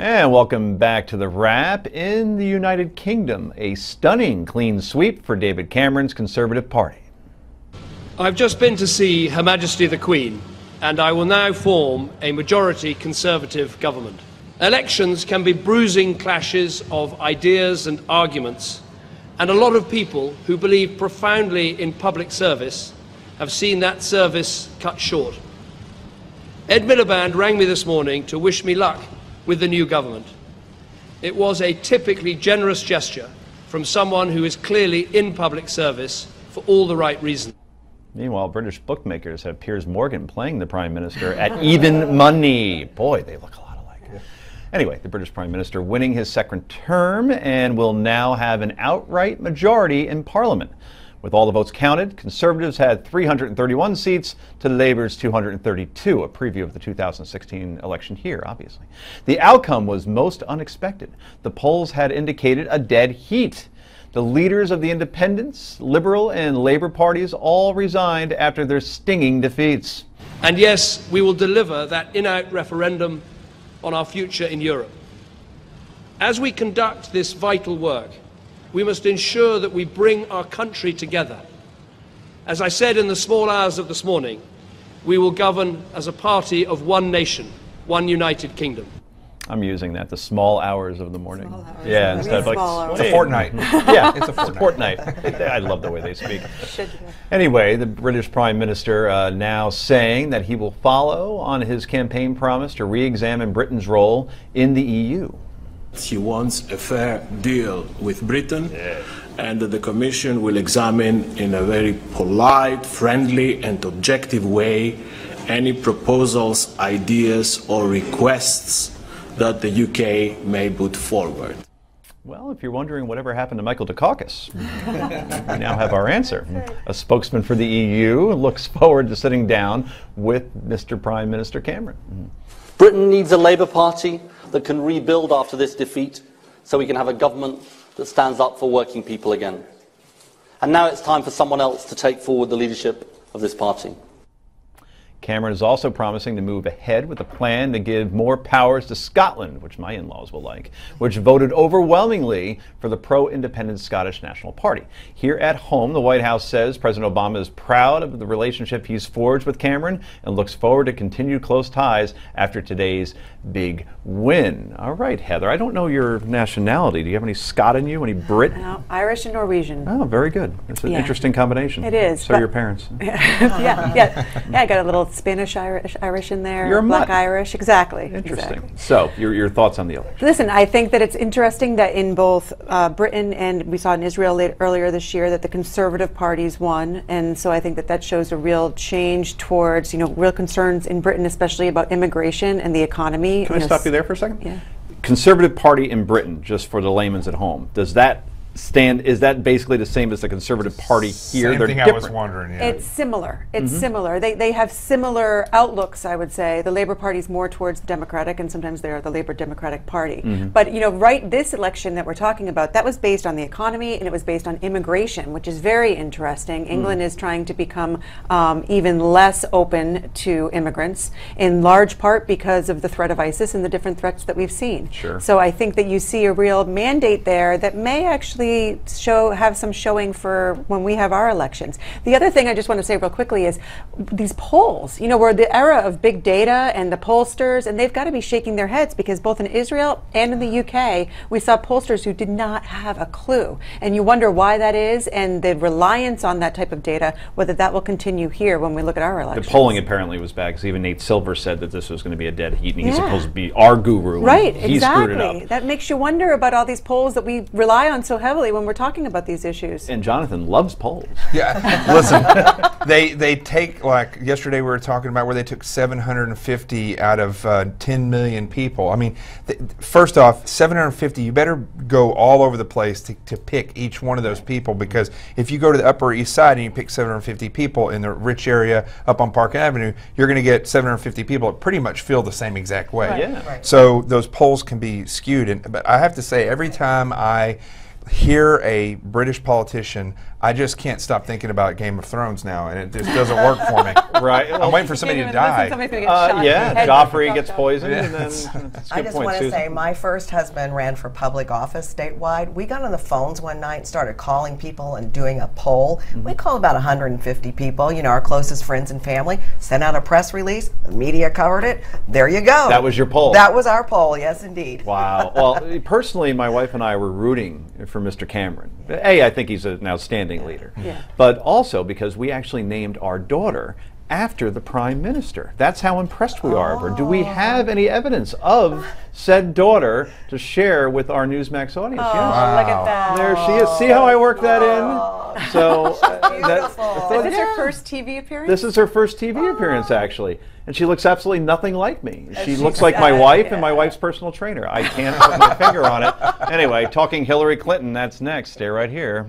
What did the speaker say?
And welcome back to The Wrap. In the United Kingdom, a stunning clean sweep for David Cameron's Conservative Party. I've just been to see Her Majesty the Queen, and I will now form a majority Conservative government. Elections can be bruising clashes of ideas and arguments, and a lot of people who believe profoundly in public service have seen that service cut short. Ed Miliband rang me this morning to wish me luck with the new government. It was a typically generous gesture from someone who is clearly in public service for all the right reasons. Meanwhile, British bookmakers have Piers Morgan playing the Prime Minister at even money. Boy, they look a lot alike. Anyway, the British Prime Minister winning his second term and will now have an outright majority in Parliament. With all the votes counted, Conservatives had 331 seats to Labour's 232, a preview of the 2016 election here, obviously. The outcome was most unexpected. The polls had indicated a dead heat. The leaders of the Independents, Liberal and Labour parties all resigned after their stinging defeats. And yes, we will deliver that in-out referendum on our future in Europe. As we conduct this vital work, we must ensure that we bring our country together. As I said in the small hours of this morning, we will govern as a party of one nation, one United Kingdom. I'm using that, the small hours of the morning. Yeah, instead of like, it's a fortnight. Yeah, it's a fortnight. I love the way they speak. Anyway, the British Prime Minister now saying that he will follow on his campaign promise to re-examine Britain's role in the EU. He wants a fair deal with Britain, and the Commission will examine in a very polite, friendly and objective way any proposals, ideas or requests that the UK may put forward. Well, if you're wondering whatever happened to Michael Dukakis, we now have our answer. A spokesman for the EU looks forward to sitting down with Mr. Prime Minister Cameron. Britain needs a Labour Party that can rebuild after this defeat so we can have a government that stands up for working people again. And now it's time for someone else to take forward the leadership of this party. Cameron is also promising to move ahead with a plan to give more powers to Scotland, which my in-laws will like, which voted overwhelmingly for the pro-independent Scottish National Party. Here at home, the White House says President Obama is proud of the relationship he's forged with Cameron and looks forward to continued close ties after today's big win. All right, Heather, I don't know your nationality. Do you have any Scot in you, any Brit? No, Irish and Norwegian. Oh, very good. It's an interesting combination. It is. So are your parents. Yeah, I got a little Spanish Irish in there. You're a Black mutt. Irish, exactly. Interesting. Exactly. So, your thoughts on the election? Listen, I think that it's interesting that in both Britain and we saw in Israel earlier this year that the Conservative parties won, and so I think that that shows a real change towards, real concerns in Britain, especially about immigration and the economy. Can I stop you there for a second? Yeah. Conservative Party in Britain, just for the layman's at home, does that stand? Is that basically the same as the Conservative Party here? Same They're thing different. I was wondering. Yeah. It's similar. It's similar. They have similar outlooks, I would say. The Labour Party is more towards the Democratic, and sometimes they are the Labour Democratic Party. But right, this election that we're talking about, that was based on the economy and it was based on immigration, which is very interesting. England is trying to become even less open to immigrants, in large part because of the threat of ISIS and the different threats that we've seen. Sure. So I think that you see a real mandate there that may actually have some showing for when we have our elections. The other thing I just want to say real quickly is these polls, we're the era of big data and the pollsters, and they've got to be shaking their heads because both in Israel and in the UK, we saw pollsters who did not have a clue. And you wonder why that is, and the reliance on that type of data, whether that will continue here when we look at our elections. The polling apparently was bad because even Nate Silver said that this was going to be a dead heat, and he's supposed to be our guru. Right, he exactly. screwed it up. That makes you wonder about all these polls that we rely on so heavily when we're talking about these issues. And Jonathan loves polls. Yeah, listen, they take, like yesterday we were talking about where they took 750 out of 10 million people. I mean, first off, 750, you better go all over the place to pick each one of those people, because if you go to the Upper East Side and you pick 750 people in the rich area up on Park Avenue, you're going to get 750 people that pretty much feel the same exact way. Right. Yeah. Right. So those polls can be skewed. But I have to say, every time I hear a British politician, I just can't stop thinking about Game of Thrones now, and it just doesn't work for me. Right. I'm waiting for somebody to die. Yeah, Joffrey gets poisoned, and then that's a I good just point, want to Susan. say, my first husband ran for public office statewide. We got on the phones one night and started calling people and doing a poll. We called about 150 people, you know, our closest friends and family, sent out a press release, the media covered it. There you go. That was your poll. That was our poll, yes indeed. Wow. Well, personally, my wife and I were rooting for Mr. Cameron. I think he's an outstanding leader. Yeah. But also because we actually named our daughter after the Prime Minister. That's how impressed we are of her. Do we have any evidence of said daughter to share with our Newsmax audience? Oh, Yes. look at that. There she is. See how I worked that in? So Beautiful. Is this her first TV appearance? this is her first TV appearance, actually. And she looks absolutely nothing like me. She looks she like my said, wife and my wife's personal trainer. I can't put my finger on it. Anyway, talking Hillary Clinton, that's next. Stay right here.